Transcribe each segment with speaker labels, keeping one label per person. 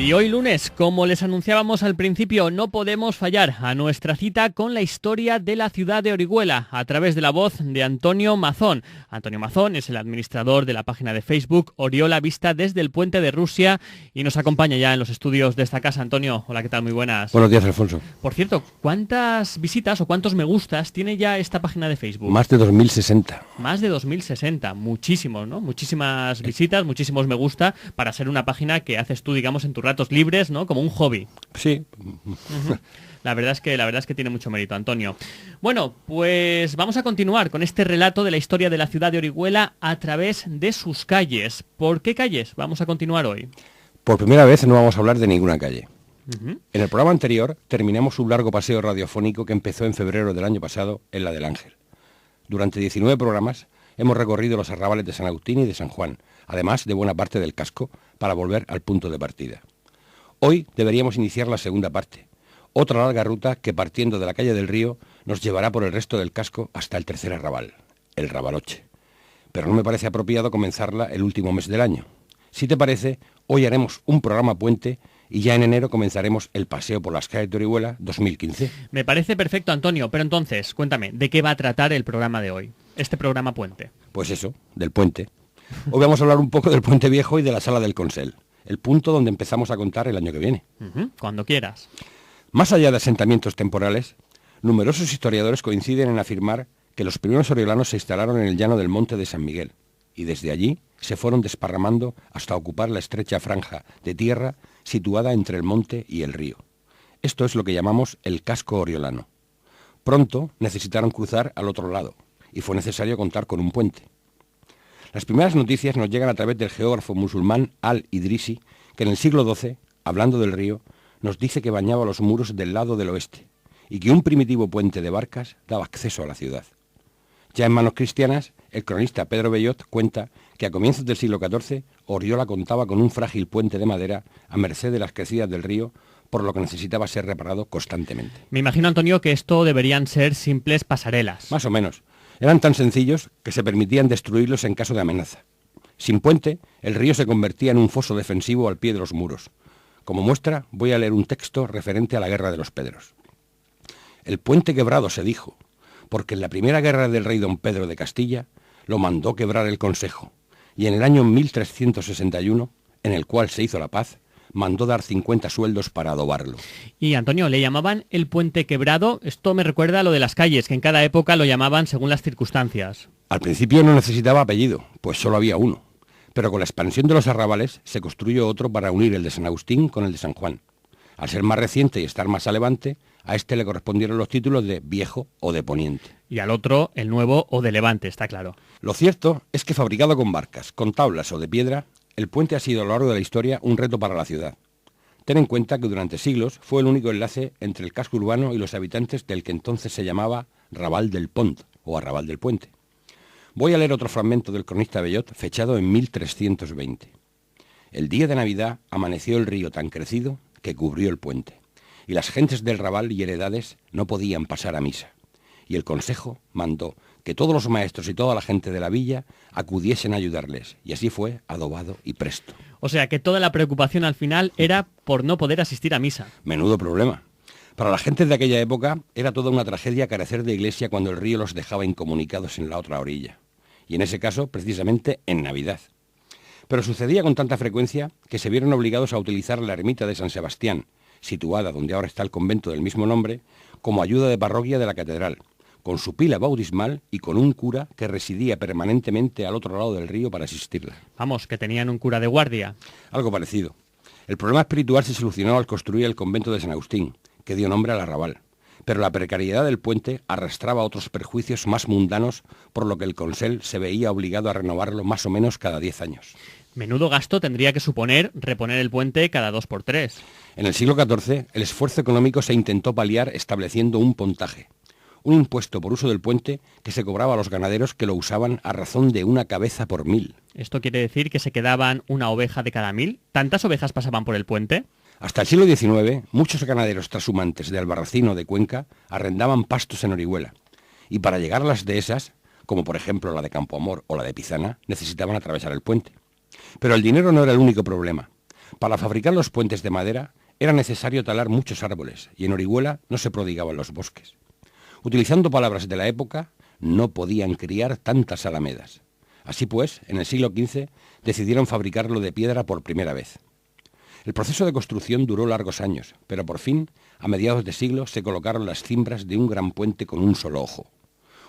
Speaker 1: Y hoy lunes, como les anunciábamos al principio, no podemos fallar a nuestra cita con la historia de la ciudad de Orihuela a través de la voz de Antonio Mazón. Antonio Mazón es el administrador de la página de Facebook Oriola Vista desde el Puente de Rusia y nos acompaña ya en los estudios de esta casa. Antonio, hola, ¿qué tal? Muy buenas.
Speaker 2: Buenos días, Alfonso.
Speaker 1: Por cierto, ¿cuántas visitas o cuántos me gustas tiene ya esta página de Facebook?
Speaker 2: Más de 2060.
Speaker 1: Más de 2060, muchísimos, ¿no? Muchísimas visitas, muchísimos me gusta para ser una página que haces tú, digamos, en tus ratos libres, ¿no? Como un hobby.
Speaker 2: Sí.
Speaker 1: La verdad es que tiene mucho mérito, Antonio. Bueno, pues vamos a continuar con este relato de la historia de la ciudad de Orihuela a través de sus calles. ¿Por qué calles vamos a continuar hoy?
Speaker 2: Por primera vez no vamos a hablar de ninguna calle. En el programa anterior terminamos un largo paseo radiofónico que empezó en febrero del año pasado en la del Ángel. Durante 19 programas hemos recorrido los arrabales de San Agustín y de San Juan, además de buena parte del casco, para volver al punto de partida. Hoy deberíamos iniciar la segunda parte, otra larga ruta que partiendo de la calle del Río nos llevará por el resto del casco hasta el tercer arrabal, el Rabaloche. Pero no me parece apropiado comenzarla el último mes del año. Si te parece, hoy haremos un programa puente y ya en enero comenzaremos el paseo por las calles de Orihuela 2015.
Speaker 1: Me parece perfecto, Antonio, pero entonces, cuéntame, ¿de qué va a tratar el programa de hoy? Este programa puente.
Speaker 2: Pues eso, del puente. Hoy vamos a hablar un poco del Puente Viejo y de la Sala del Consell, el punto donde empezamos a contar el año que viene.
Speaker 1: Cuando quieras.
Speaker 2: Más allá de asentamientos temporales, numerosos historiadores coinciden en afirmar que los primeros oriolanos se instalaron en el llano del Monte de San Miguel, y desde allí se fueron desparramando hasta ocupar la estrecha franja de tierra situada entre el monte y el río. Esto es lo que llamamos el casco oriolano. Pronto necesitaron cruzar al otro lado, y fue necesario contar con un puente. Las primeras noticias nos llegan a través del geógrafo musulmán Al-Idrisi, que en el siglo XII, hablando del río, nos dice que bañaba los muros del lado del oeste, y que un primitivo puente de barcas daba acceso a la ciudad. Ya en manos cristianas, el cronista Pedro Bellot cuenta que a comienzos del siglo XIV, Oriola contaba con un frágil puente de madera a merced de las crecidas del río, por lo que necesitaba ser reparado constantemente.
Speaker 1: Me imagino, Antonio, que esto deberían ser simples pasarelas.
Speaker 2: Más o menos. Eran tan sencillos que se permitían destruirlos en caso de amenaza. Sin puente, el río se convertía en un foso defensivo al pie de los muros. Como muestra, voy a leer un texto referente a la Guerra de los Pedros. El puente quebrado se dijo, porque en la primera guerra del rey don Pedro de Castilla lo mandó quebrar el Consejo, y en el año 1361, en el cual se hizo la paz, mandó dar 50 sueldos para adobarlo.
Speaker 1: Y, Antonio, ¿le llamaban el puente quebrado? Esto me recuerda a lo de las calles, que en cada época lo llamaban según las circunstancias.
Speaker 2: Al principio no necesitaba apellido, pues solo había uno. Pero con la expansión de los arrabales se construyó otro para unir el de San Agustín con el de San Juan. Al ser más reciente y estar más a levante, a este le correspondieron los títulos de Viejo o de Poniente.
Speaker 1: Y al otro, el Nuevo o de Levante, está claro.
Speaker 2: Lo cierto es que fabricado con barcas, con tablas o de piedra, el puente ha sido a lo largo de la historia un reto para la ciudad. Ten en cuenta que durante siglos fue el único enlace entre el casco urbano y los habitantes del que entonces se llamaba Raval del Pont o Arrabal del Puente. Voy a leer otro fragmento del cronista Bellot, fechado en 1320. El día de Navidad amaneció el río tan crecido que cubrió el puente, y las gentes del Raval y heredades no podían pasar a misa. Y el consejo mandó que todos los maestros y toda la gente de la villa acudiesen a ayudarles, y así fue adobado y presto.
Speaker 1: O sea que toda la preocupación al final era por no poder asistir a misa.
Speaker 2: Menudo problema. Para la gente de aquella época era toda una tragedia carecer de iglesia cuando el río los dejaba incomunicados en la otra orilla. Y en ese caso, precisamente en Navidad. Pero sucedía con tanta frecuencia que se vieron obligados a utilizar la ermita de San Sebastián, situada donde ahora está el convento del mismo nombre, como ayuda de parroquia de la catedral, con su pila bautismal y con un cura que residía permanentemente al otro lado del río para asistirla.
Speaker 1: Vamos, que tenían un cura de guardia.
Speaker 2: Algo parecido. El problema espiritual se solucionó al construir el convento de San Agustín, que dio nombre al arrabal. Pero la precariedad del puente arrastraba otros perjuicios más mundanos, por lo que el Consell se veía obligado a renovarlo más o menos cada 10 años.
Speaker 1: Menudo gasto tendría que suponer reponer el puente cada 2 por 3.
Speaker 2: En el siglo XIV, el esfuerzo económico se intentó paliar estableciendo un pontaje, un impuesto por uso del puente que se cobraba a los ganaderos que lo usaban a razón de una cabeza por 1000.
Speaker 1: ¿Esto quiere decir que se quedaban una oveja de cada 1000? ¿Tantas ovejas pasaban por el puente?
Speaker 2: Hasta el siglo XIX, muchos ganaderos trashumantes de Albarracín o de Cuenca arrendaban pastos en Orihuela, y para llegar a las dehesas, como por ejemplo la de Campoamor o la de Pizana, necesitaban atravesar el puente. Pero el dinero no era el único problema. Para fabricar los puentes de madera era necesario talar muchos árboles y en Orihuela no se prodigaban los bosques. Utilizando palabras de la época, no podían criar tantas alamedas. Así pues, en el siglo XV decidieron fabricarlo de piedra por primera vez. El proceso de construcción duró largos años, pero por fin, a mediados de siglo, se colocaron las cimbras de un gran puente con un solo ojo.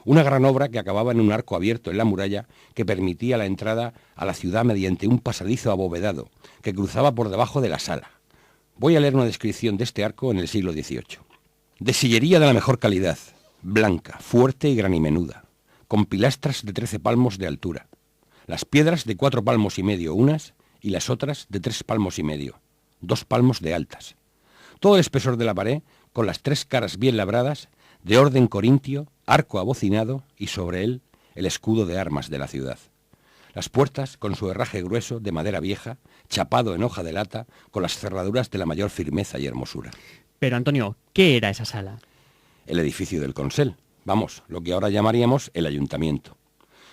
Speaker 2: Una gran obra que acababa en un arco abierto en la muralla que permitía la entrada a la ciudad mediante un pasadizo abovedado que cruzaba por debajo de la sala. Voy a leer una descripción de este arco en el siglo XVIII. De sillería de la mejor calidad, blanca, fuerte y granimenuda, con pilastras de 13 palmos de altura. Las piedras de 4 palmos y medio unas y las otras de 3 palmos y medio, 2 palmos de altas. Todo el espesor de la pared, con las 3 caras bien labradas, de orden corintio, arco abocinado y sobre él el escudo de armas de la ciudad. Las puertas, con su herraje grueso de madera vieja, chapado en hoja de lata, con las cerraduras de la mayor firmeza y hermosura.
Speaker 1: Pero Antonio, ¿qué era esa sala?
Speaker 2: El edificio del Consell, vamos, lo que ahora llamaríamos el ayuntamiento.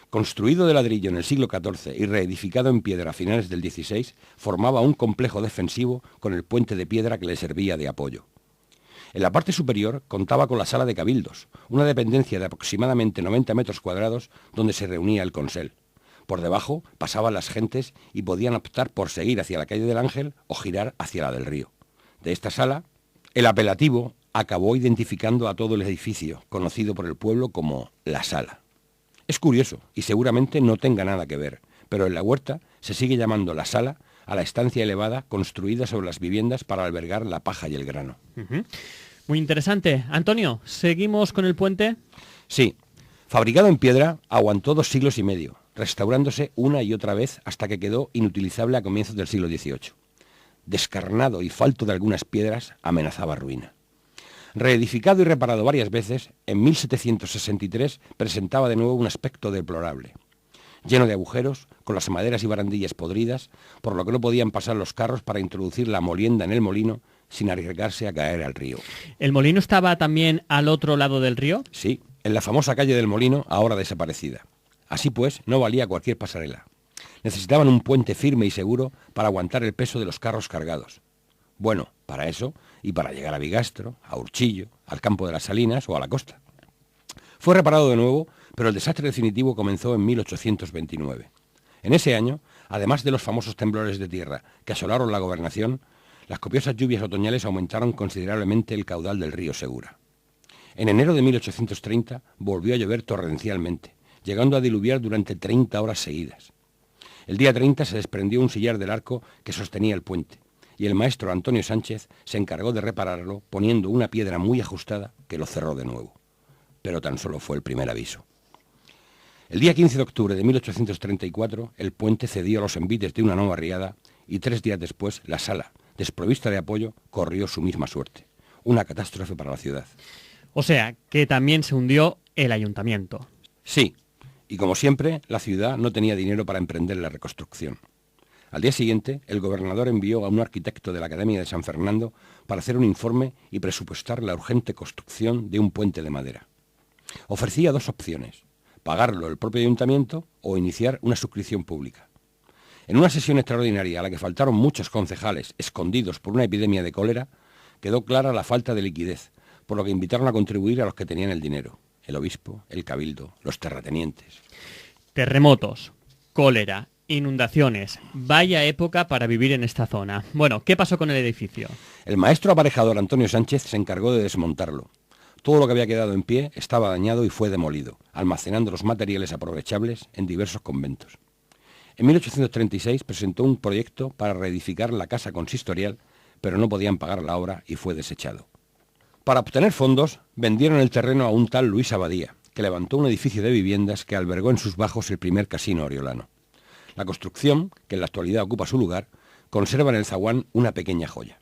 Speaker 2: Construido de ladrillo en el siglo XIV y reedificado en piedra a finales del XVI, formaba un complejo defensivo con el puente de piedra que le servía de apoyo. En la parte superior contaba con la sala de cabildos, una dependencia de aproximadamente 90 metros cuadrados donde se reunía el Consell. Por debajo pasaban las gentes y podían optar por seguir hacia la calle del Ángel o girar hacia la del Río. De esta sala, el apelativo acabó identificando a todo el edificio, conocido por el pueblo como La Sala. Es curioso y seguramente no tenga nada que ver, pero en la huerta se sigue llamando La Sala a la estancia elevada construida sobre las viviendas para albergar la paja y el grano.
Speaker 1: Muy interesante. Antonio, ¿seguimos con el puente?
Speaker 2: Sí, fabricado en piedra, aguantó 2 siglos y medio, restaurándose una y otra vez hasta que quedó inutilizable a comienzos del siglo XVIII. Descarnado y falto de algunas piedras, amenazaba ruina. Reedificado y reparado varias veces, en 1763 presentaba de nuevo un aspecto deplorable. Lleno de agujeros, con las maderas y barandillas podridas, por lo que no podían pasar los carros para introducir la molienda en el molino sin arriesgarse a caer al río.
Speaker 1: ¿El molino estaba también al otro lado del río?
Speaker 2: Sí, en la famosa calle del Molino, ahora desaparecida. Así pues, no valía cualquier pasarela. Necesitaban un puente firme y seguro para aguantar el peso de los carros cargados. Bueno, para eso y para llegar a Bigastro, a Urchillo, al campo de las Salinas o a la costa. Fue reparado de nuevo, pero el desastre definitivo comenzó en 1829. En ese año, además de los famosos temblores de tierra que asolaron la gobernación, las copiosas lluvias otoñales aumentaron considerablemente el caudal del río Segura. En enero de 1830 volvió a llover torrencialmente, llegando a diluviar durante 30 horas seguidas. El día 30 se desprendió un sillar del arco que sostenía el puente, y el maestro Antonio Sánchez se encargó de repararlo poniendo una piedra muy ajustada que lo cerró de nuevo. Pero tan solo fue el primer aviso. El día 15 de octubre de 1834, el puente cedió a los envites de una nueva riada y 3 días después la sala, desprovista de apoyo, corrió su misma suerte. Una catástrofe para la ciudad.
Speaker 1: O sea, que también se hundió el ayuntamiento.
Speaker 2: Sí, y como siempre, la ciudad no tenía dinero para emprender la reconstrucción. Al día siguiente, el gobernador envió a un arquitecto de la Academia de San Fernando para hacer un informe y presupuestar la urgente construcción de un puente de madera. Ofrecía 2 opciones, pagarlo el propio ayuntamiento o iniciar una suscripción pública. En una sesión extraordinaria a la que faltaron muchos concejales escondidos por una epidemia de cólera, quedó clara la falta de liquidez, por lo que invitaron a contribuir a los que tenían el dinero, el obispo, el cabildo, los terratenientes.
Speaker 1: Terremotos, cólera, inundaciones. Vaya época para vivir en esta zona. Bueno, ¿qué pasó con el edificio?
Speaker 2: El maestro aparejador Antonio Sánchez se encargó de desmontarlo. Todo lo que había quedado en pie estaba dañado y fue demolido, almacenando los materiales aprovechables en diversos conventos. En 1836 presentó un proyecto para reedificar la casa consistorial, pero no podían pagar la obra y fue desechado. Para obtener fondos, vendieron el terreno a un tal Luis Abadía, que levantó un edificio de viviendas que albergó en sus bajos el primer casino oriolano. La construcción, que en la actualidad ocupa su lugar, conserva en el zaguán una pequeña joya.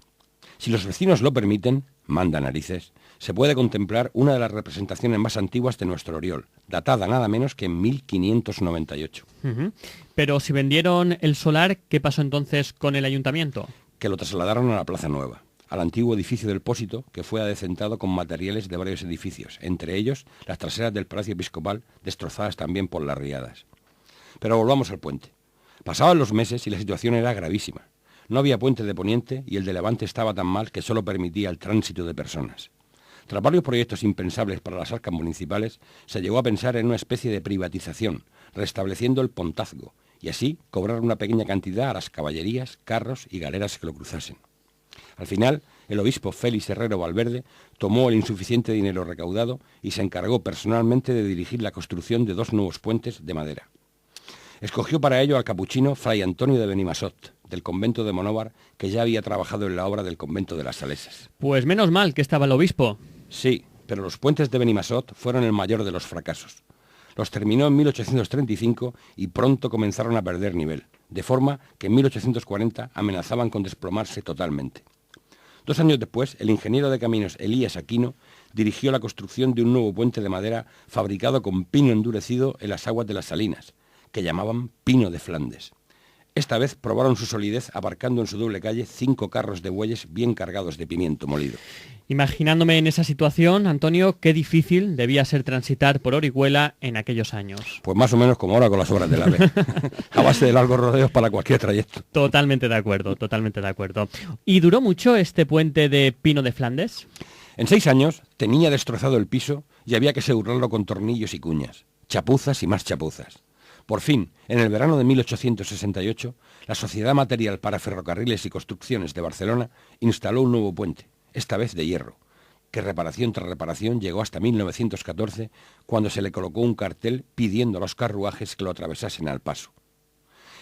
Speaker 2: Si los vecinos lo permiten, manda narices, se puede contemplar una de las representaciones más antiguas de nuestro Oriol, datada nada menos que en 1598.
Speaker 1: Pero si vendieron el solar, ¿qué pasó entonces con el ayuntamiento?
Speaker 2: Que lo trasladaron a la Plaza Nueva, al antiguo edificio del Pósito, que fue adecentado con materiales de varios edificios, entre ellos las traseras del Palacio Episcopal, destrozadas también por las riadas. Pero volvamos al puente. Pasaban los meses y la situación era gravísima. No había puente de Poniente y el de Levante estaba tan mal que solo permitía el tránsito de personas. Tras varios proyectos impensables para las arcas municipales, se llegó a pensar en una especie de privatización, restableciendo el pontazgo, y así cobrar una pequeña cantidad a las caballerías, carros y galeras que lo cruzasen. Al final, el obispo Félix Herrero Valverde tomó el insuficiente dinero recaudado y se encargó personalmente de dirigir la construcción de 2 nuevos puentes de madera. Escogió para ello al capuchino Fray Antonio de Benimassot, del convento de Monóvar, que ya había trabajado en la obra del convento de las Salesas.
Speaker 1: Pues menos mal que estaba el obispo.
Speaker 2: Sí, pero los puentes de Benimassot fueron el mayor de los fracasos. Los terminó en 1835 y pronto comenzaron a perder nivel, de forma que en 1840 amenazaban con desplomarse totalmente. 2 años después, el ingeniero de caminos Elías Aquino dirigió la construcción de un nuevo puente de madera fabricado con pino endurecido en las aguas de las salinas, que llamaban Pino de Flandes. Esta vez probaron su solidez aparcando en su doble calle 5 carros de bueyes bien cargados de pimiento molido.
Speaker 1: Imaginándome en esa situación, Antonio, qué difícil debía ser transitar por Orihuela en aquellos años.
Speaker 2: Pues más o menos como ahora con las obras del AVE, a base de largos rodeos para cualquier trayecto.
Speaker 1: Totalmente de acuerdo, totalmente de acuerdo. ¿Y duró mucho este puente de Pino de Flandes?
Speaker 2: En 6 años tenía destrozado el piso y había que asegurarlo con tornillos y cuñas, chapuzas y más chapuzas. Por fin, en el verano de 1868, la Sociedad Material para Ferrocarriles y Construcciones de Barcelona instaló un nuevo puente, esta vez de hierro, que reparación tras reparación llegó hasta 1914, cuando se le colocó un cartel pidiendo a los carruajes que lo atravesasen al paso.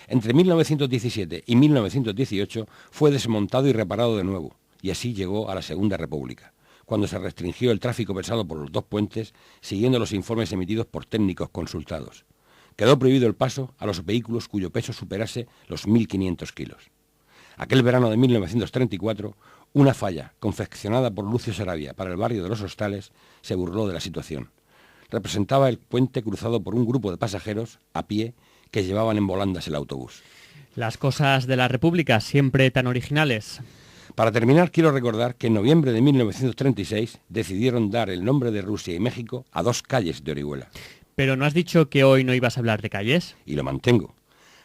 Speaker 2: Entre 1917 y 1918 fue desmontado y reparado de nuevo, y así llegó a la Segunda República, cuando se restringió el tráfico pesado por los 2 puentes, siguiendo los informes emitidos por técnicos consultados. Quedó prohibido el paso a los vehículos cuyo peso superase los 1.500 kilos. Aquel verano de 1934, una falla confeccionada por Lucio Sarabia para el barrio de Los Hostales se burló de la situación. Representaba el puente cruzado por un grupo de pasajeros a pie que llevaban en volandas el autobús.
Speaker 1: Las cosas de la República, siempre tan originales.
Speaker 2: Para terminar, quiero recordar que en noviembre de 1936 decidieron dar el nombre de Rusia y México a 2 calles de Orihuela.
Speaker 1: Pero ¿no has dicho que hoy no ibas a hablar de calles?
Speaker 2: Y lo mantengo.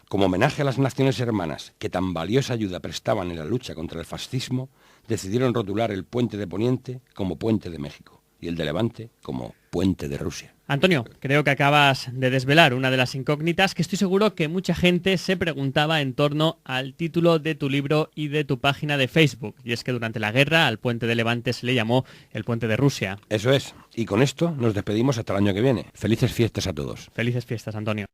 Speaker 2: Como homenaje a las naciones hermanas que tan valiosa ayuda prestaban en la lucha contra el fascismo, decidieron rotular el puente de Poniente como Puente de México y el de Levante como Puente de Rusia.
Speaker 1: Antonio, creo que acabas de desvelar una de las incógnitas que estoy seguro que mucha gente se preguntaba en torno al título de tu libro y de tu página de Facebook. Y es que durante la guerra al puente de Levante se le llamó el Puente de Rusia.
Speaker 2: Eso es. Y con esto nos despedimos hasta el año que viene. Felices fiestas a todos.
Speaker 1: Felices fiestas, Antonio.